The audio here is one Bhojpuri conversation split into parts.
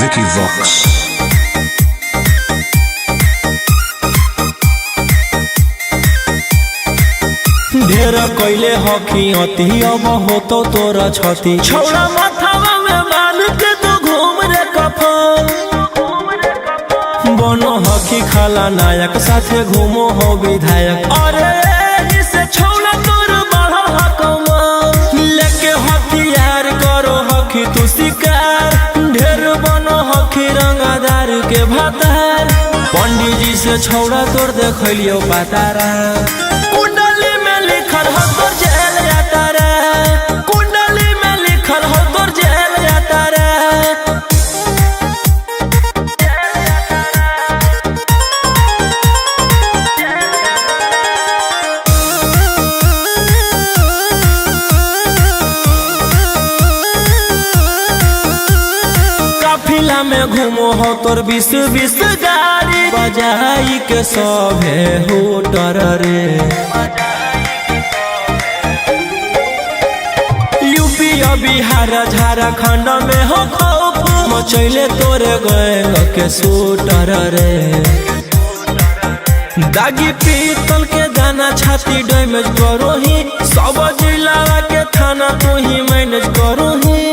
Vicky Vox. ढेर कैले हकी अति अब हो तो तोरा छती छौड़ा माथावा में बांध के तो घूम रे कफन बनो हकी खाला नायक साथे घूमो हो विधायक अरे जिसे छौड़ा तोर बढ़ा हकमा लेके हथियार करो हकी तू शिकार ढेर बनो हकी रंगदार के भातार पंडित जी से छौड़ा तोर देखलियो पातारा कुंडली में लिखल हो तोर जेल जाता रे काफिला में घूमो हो तोर 20 गाड़ी बजाई के सभे होटर रे बिहार झारखंड में हो खौफ मचैले तोरे गैंग के शूटर रे दागी पीतल के दाना छाती डैमेज करो ही सब जिला के थाना तू ही मैनेज करो ही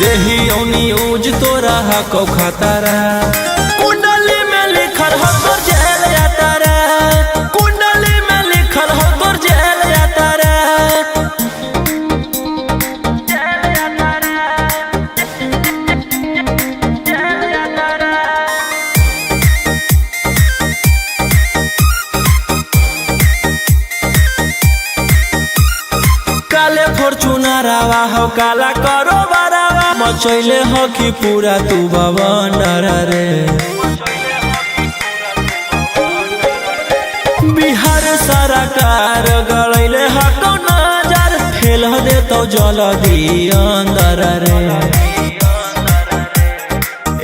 देही न्यूज तोरा हको खतरा कुंडली में लिखल हो तोर जेल जाता रे कुंडली में लिखल हो तोर जेल जाता रे काले फॉर्च्यूनर आवा हो काला करो बरावा मचैले हो कि पूरा तू बवंडर रे बिहार सरकार गड़ैले हको नजर फेल दे तो जल्दी अंदर रे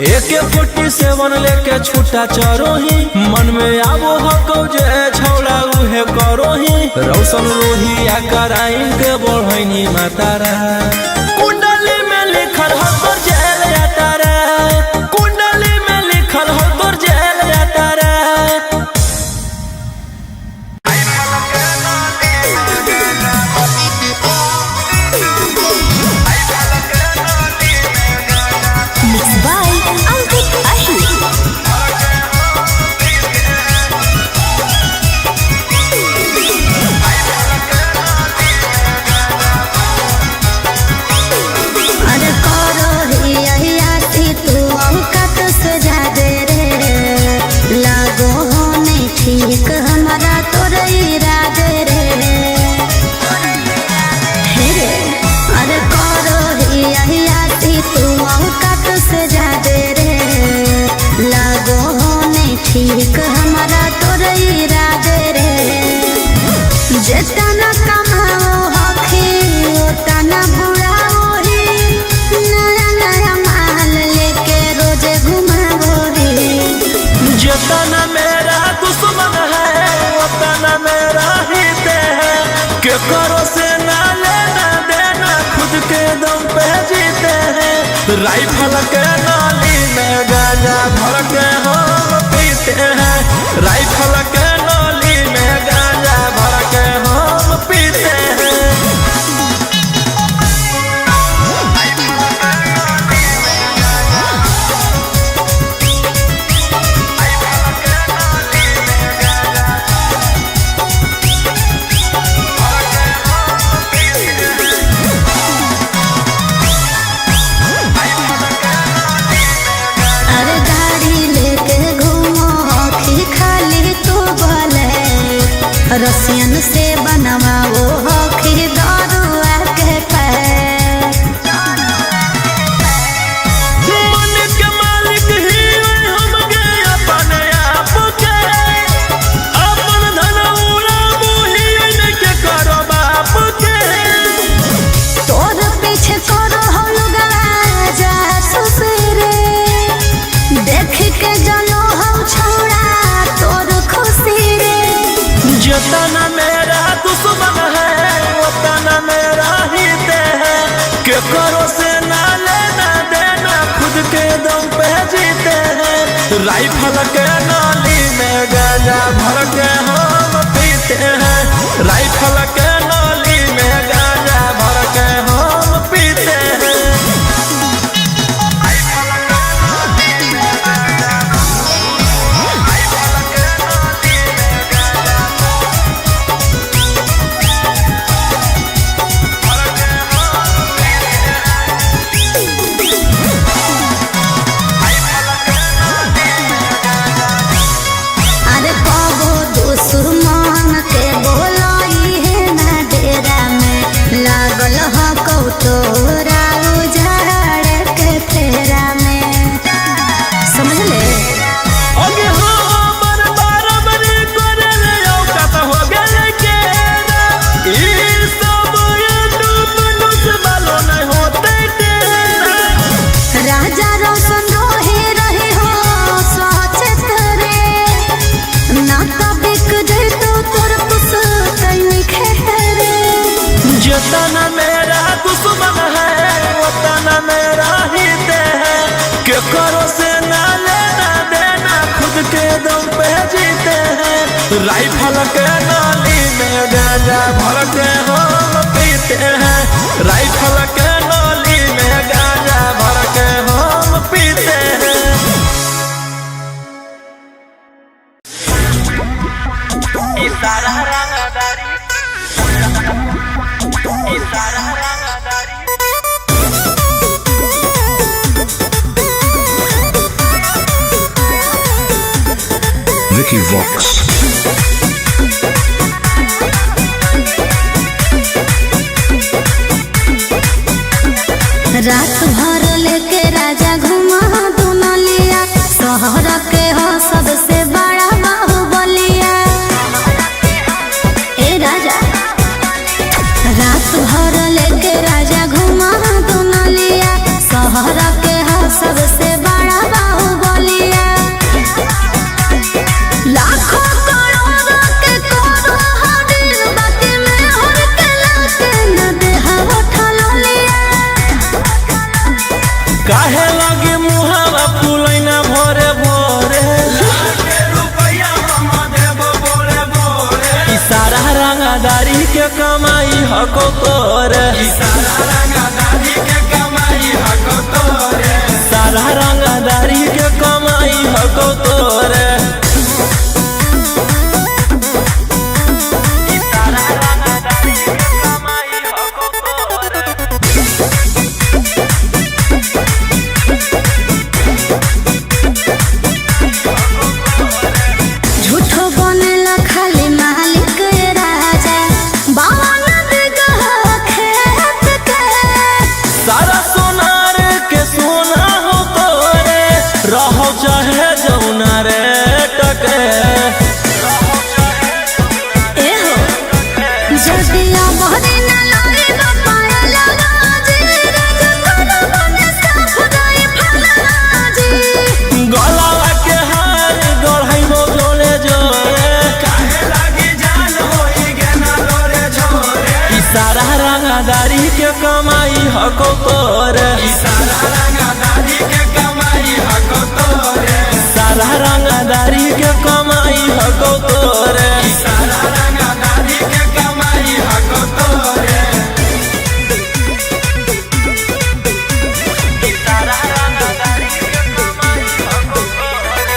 AK-47 लेके छूटा चरो ही मन में आबो हको जे छौड़ा उहे करो ही रौशन रोहिया कराइन के बढ़ैनी मातारा कुंडली में लिखल हो तोर जेल जाता रे कुंडली में लिखल हो तोर जेल जाता रे ठीक हमारा तोर इरादे रे हेरे अरे करो ही आती तू औकात से जादे रे लागो होने ठीक हमारा तोर इरादे रे जेतना कमाओ हखी ओतना बुढ़ाओ ही नया नया माल लेके रोजे घुमाओ ही जेतना मेरा दुश्मन है उतना मेरा हित है के करो से ना लेना देना खुद के दम पे जीते हैं राइफल के नाली में गांजा भर के हम पीते हैं राइफल के नाली में गांजा भर के हम पीते हैं रसियन से बनवा वो हखी दरुआ के पैर मन के मालिक ही हम गे अपने आप के अपन धन उड़ाबू ही के करो बाप के तोर पीछे करो हम लोग जा सुसरे देख के जलो हम छौड़ा तोर खुशी रे जेतना मेरा दुश्मन राजा रोशन रही हो सचेत रे ना तो बिक जाए तो तोर कुछ तैनी खेरे जितना मेरा दुश्मन है उतना मेरा हित है के करो से ना लेना देना खुद के दम पे जीते हैं राइफल के नाली में गांजा भर के हम पीते हैं राइफल के नाली में गांजा भर के हम पीते हैं इशारा रंगदारी इशारा रंगदारी Vicky Vox. रात भर लेके राजा घुमा दुनलिया शहर के हो सबसे बड़ा बाहुबलिया ए राजा रात भर लेके राजा घुमा दुनलिया शहर के हो सबसे बड़ा बाहुबलिया लाखों करोड़ों के करोड़ दिल बाकी में हर के लाके न देहा उठलिया काहे लगे मुहावा फुलैना भोरे भोरे रुपया हम देब बोरे बोरे इशारा रंगदारी के कमाई हको तोरे इशारा रंगदारी के कमाई हको तोरे सारा रंगदारी के कमाई हको तोरे इशारा रंगदारी के कमाई हको तोरे झूठो बनेला खाली मालिक राजा बाबा नदी गहा खेत के सारा सोनार के सोना हो तोरे रहो चाहे जौना रे टके ए हो जदिया बहरी न लगे पाया लगा जी राजा करो बने साफ गए फलाजी गलावा के हार गढ़ाई नो जोड़े जोड़े काहे लागी जान होई गेना लोरे झोरे इशारा रंगदारी के कमाई हको तोरे इशारा रंगदारी के कमाई हको तोरे सारा रंगदारी के कमाई हको तोरे इशारा रंगदारी के कमाई हको तोरे इशारा रंगदारी के कमाई हको तोरे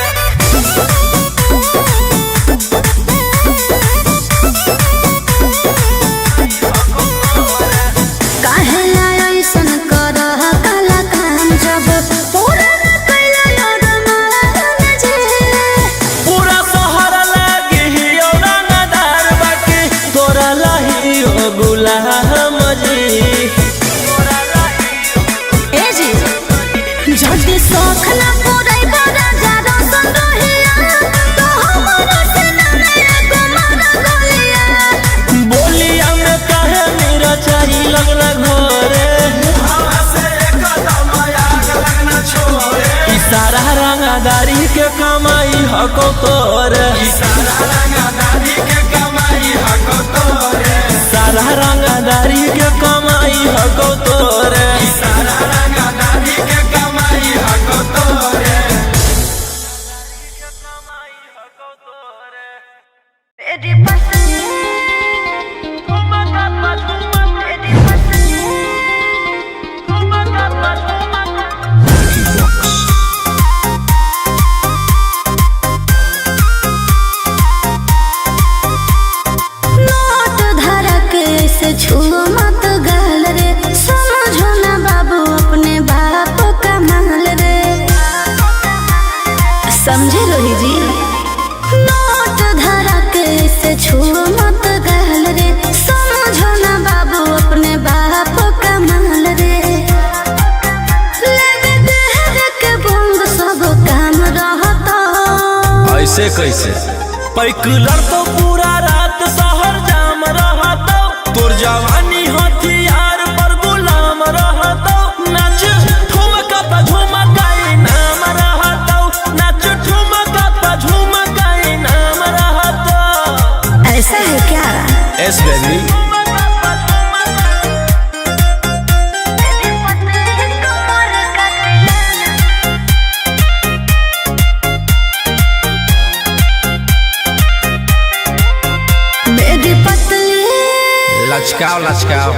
काहे लायो ऐसन करह काला काम जब पूरा न कैला और मान जे पूरा शहर लागी हियो रंगदार बाकी तोरा लाहियो गुलाम जी ए जी जदी शौख न पूरै राजा रोशन रहिया तो हमरा से न एगो मार गलिया बोलिया में काहे मेरा चाही लगना घोरे इशारा रंगदारी के कमाई हको तोरे इशारा रंगदारी के कमाई हको तोरे सारा रंगदारी के कमाई हको तोरे इशारा रंगदारी के कमाई हको तोरे तेरी पसंद तेरी पसंद Vicky Vox. नोट धरक से छुओ मत गाल रे समझो ना बाबू अपने बाप का माल रे समझे रोही जी नोट धरक से छुओ मत गाल रे समझो ना बाबू अपने बाप का माल रे लगे देह के बंद सब काम रहता ऐसे कैसे पैकलर तो पूरा रात शहर जाम रहता तोर जवानी हथियार पर गुलाम रहता नाच ठुमका पे झुमका लचकाओ लचकाओ।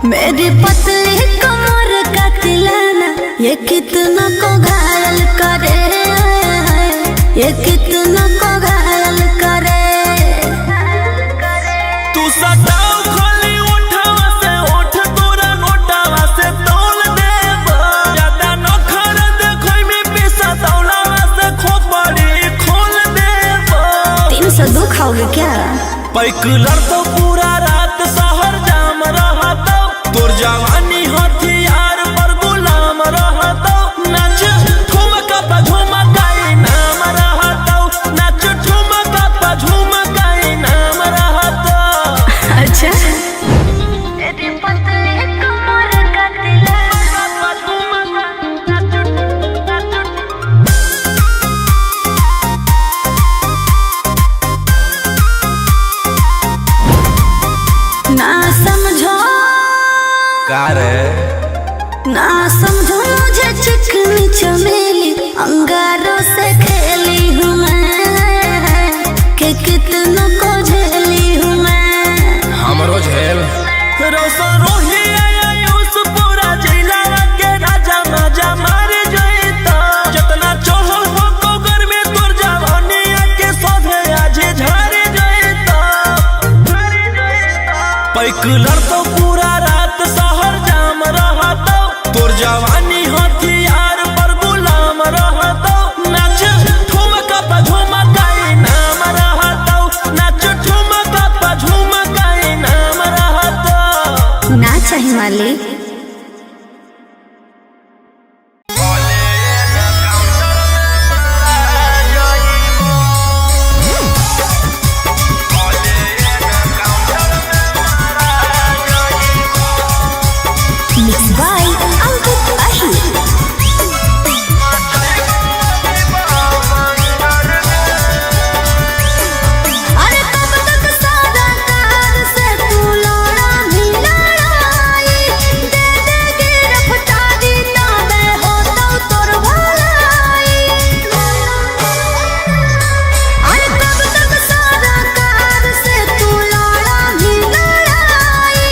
मेरी पतली कमर का तिलाना ये कितना को घायल करे, ये कितना को घायल करे। तू सटाओ खाली उठावा से उठ तोरा गोटावा से तौल देब। ज्यादा न खर देखो में पैसा तौलावा से खोपड़ी खोल देब। 302 खाओगे क्या? पैक लड़तो पूरा रात शहर जाम रहतो, तोर जवानी हथियार पर गुलाम रहतो। नाच ठुमका पे झुमकाई नाम रहतो, नाच ठुमका पे झुमकाई नाम रहतो। अच्छा तेरी पतली कमर का तिलाना ना समझो का रे ना समझो मुझे चिकनी चमेली अंगारों से खेली हूँ मैं, कि कितनों को झेली हूँ मैं। हमरो झेल रोशन रोही आयुष पूरा जिला के राजा मजा मार जइता। जितना चढ़ल हो कोगर में तोर जवानी के सोधे आज झाड़ जइता। पैक लड़तो पूरा रात शहर जाम रहतो, तोर जवानी हथियार पर गुलाम रहतो। नाच ठुमका पे झुमकाई नाम रहतो, नाच ठुमका पे झुमकाई नाम रहतो। ना चाहिए मालिक। Mixed by Ankit Ahir. अरे कब तक सादा कार से तू लौड़ा भी लड़ाई, दे देगी रफ्तारी ना मैं होता तोर भलाई। अरे कब तक सादा कार से तू लौड़ा भी लड़ाई,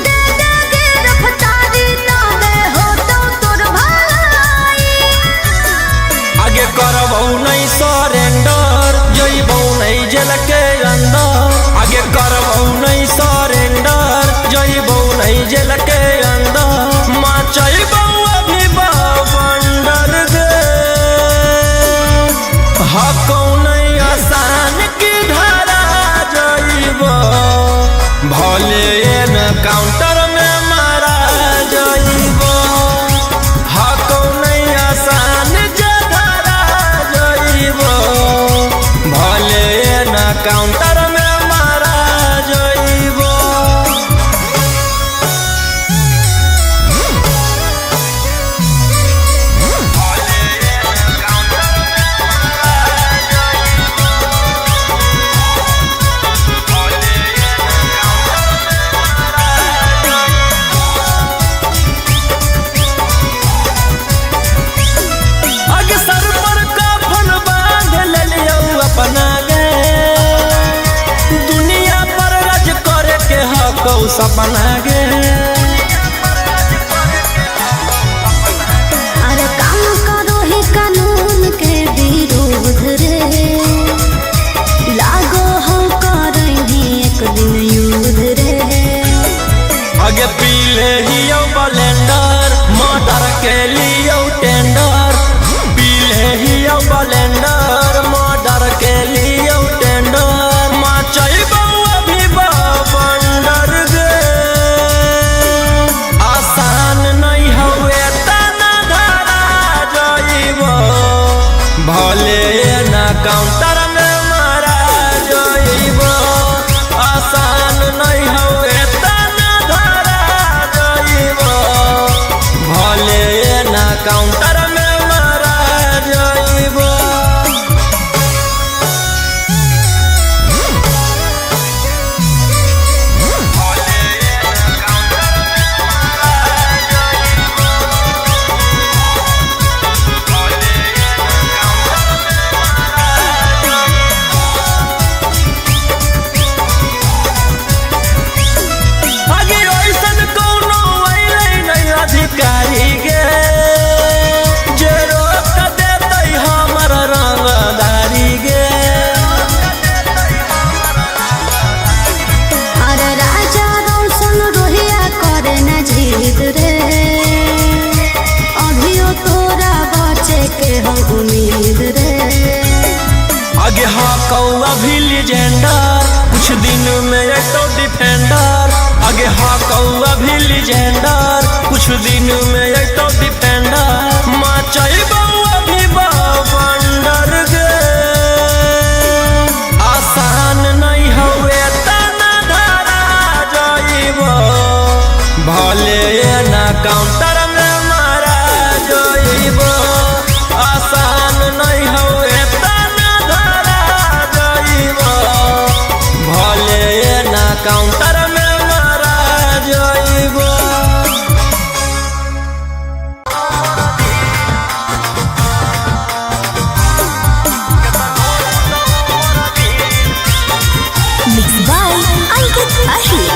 दे देगी रफ्तारी ना मैं होता तोर भलाई। आगे करबौ नहीं सरेंडर, जइबौ नहीं जेल के अंदर। आगे करबौ नहीं सरेंडर, जइबौ नहीं जेल के अंदर। मचइबौ अभी बवंडर गे, हकौ नहीं आसान की धारा जइबौ। भले न काउंटर में मारा जइबौ, हकौ नहीं आसान जधारा जइबो। भले न काउंटर में मारा जइबो। आगे सर पर कफन बांध लेलियौ अपना गे, दुनिया पर राज करे के हकौ सपना गे। अरे काम करो ही कानून के विरोध रे, लागो हो करेंगे एक दिन युद्ध रे। आगे पीले हियो ब्लेंडर, मर्डर के लियो टेंडर। पीले हियो ब्लेंडर, मर्डर के लियो टेंडर। मचइबौ अभी बवंडर गे, आसान नहीं हवे तना धारा जइबो। भले न काउंटर में मारा जइबो, आसान नहीं हवे तना धारा जइबो। भले न काउंटर में मारा जइबो। के हम उम्मीद रे। आगे हाँ कौआ भी लीजेंडर, कुछ दिन में एक तो डिफेंडर। आगे हाँ कौआ भी लीजेंडर, कुछ दिन में एक तो डिफेंडर। माचाई बउआ भी बवंडर गे, आसान नहीं हुए तना धरा जाइबो, भले ना काउंटर में मारा जाइबो। आसान नहीं हुए तना धरा जाइबो, भले ना काउंटर में मारा जाइबो। Mixed by Ankit Ahir.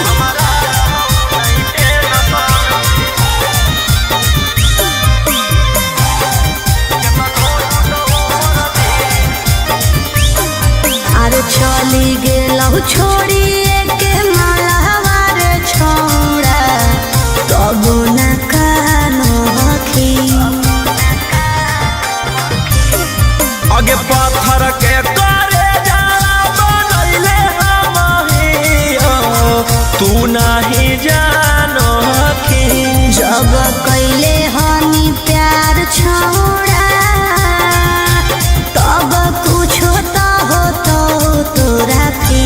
अरे चली गेलहु छोड़िए के मालावार छोड़ा, तबो न कानो हखी। आगे पत्थर के करे जाला बनैले हम हियो, तू नहीं जानो हखी। जब कैले हनी प्यार छोड़ा, तब कुछो तो हो तो तोरा फी।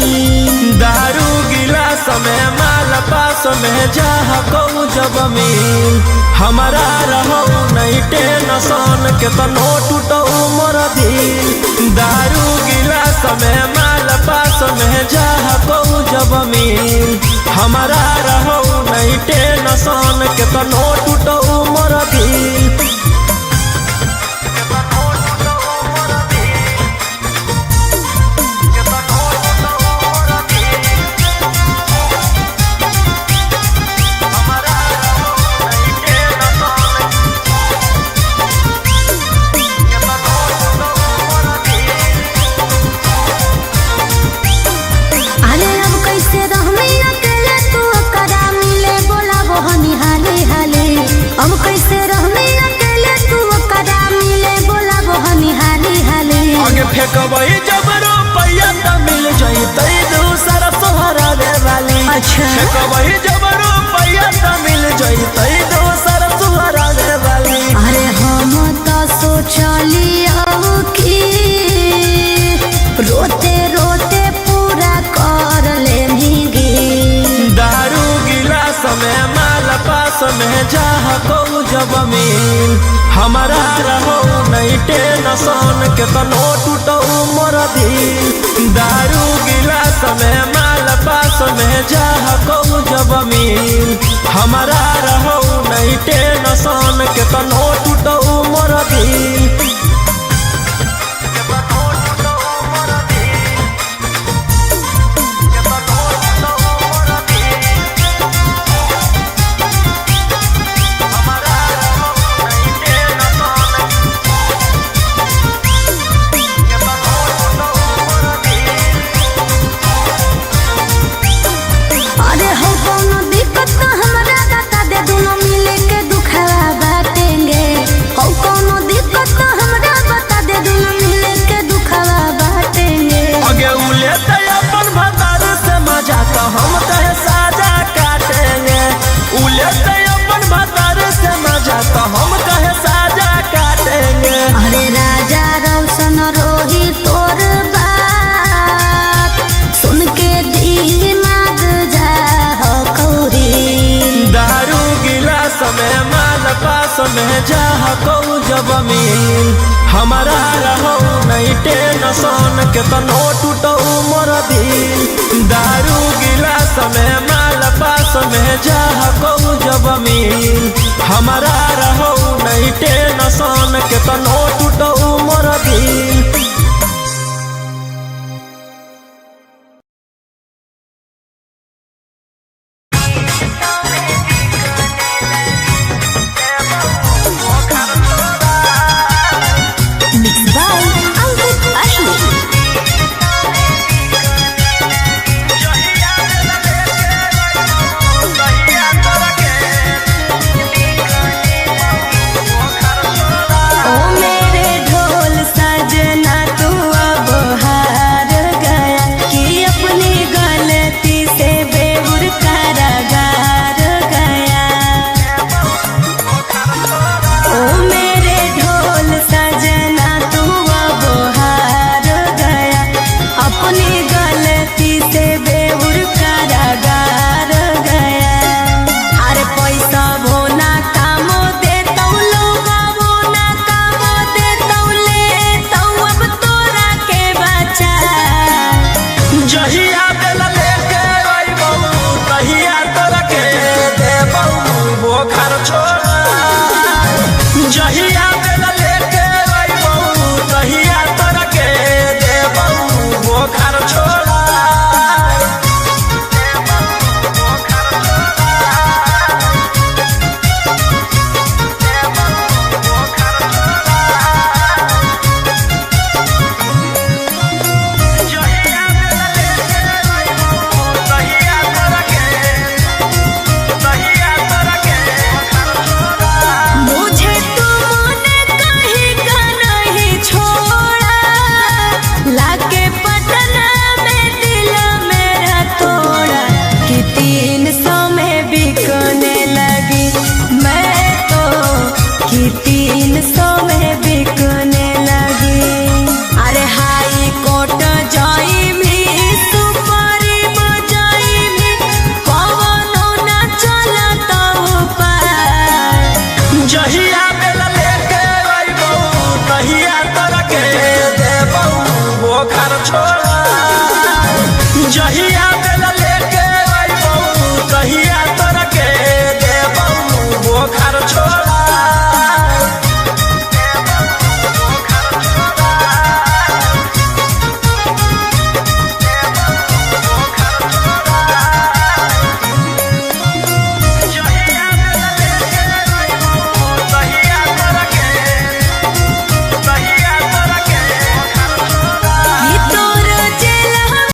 दारू गिलास में माल पास में जा कहूँ जब मिल, हमारा रहो नहीं टेंशन के तनो टूटो मोर दिल। दारू गिलास में माल पास में जा कहूँ जब मिल, हमारा रहो नहीं टेंशन के तनो टूटो मोर दिल। अरे अब कैसे रहमी अकेले, तू करा मिले बोलाबो हनी हाले हाले। अब कैसे रहमी अकेले, तू करा मिले बोलाबो हनी हाले हाले। आगे फेंकबई जब रुपया त मिल जइतै दूसरा सोहरा दे वाली। अच्छा। फेंकबई जब रुपया त मिल जइतै दूसरा सोहरा दे वाली। अरे हम तो सोचलियो कि रोते रोते पूरा कर ले भीगी। दारू गिलास में माल पास में जा कहूँ जब मिल, हमारा रहो नहीं टेंशन के तनो टूटो मोर दिल। दारू गिलास में माल पास में जा कहूँ जब मिल, हमारा रहो नहीं टेंशन के तनो टूटो मोर दिल। अरे हो कोनो दिक्कत तो हमरा बता दे, दोनों मिले के दुखवा बाटेंगे। हो कोनो दिक्कत तो हमरा बता दे, दोनों मिले के दुखवा बाटेंगे। आगे उले तो अपन भतार से मजा तो हम कहे साजा काटेंगे। उले तो अपन भतार से मजा तो हम कहे साजा काटेंगे। अरे राजा रोशन रोही तोर बात सुन के दिमाग जा हो कौरी। दारू गिलास में माल पास में जा कहूँ जब मिल, हमारा रहो नहीं टेंशन के तनो टूटो मोर दिल। दारू गिलास में माल पास में जा कहूँ जब मिल, हमारा रहो नहीं टेंशन के तनो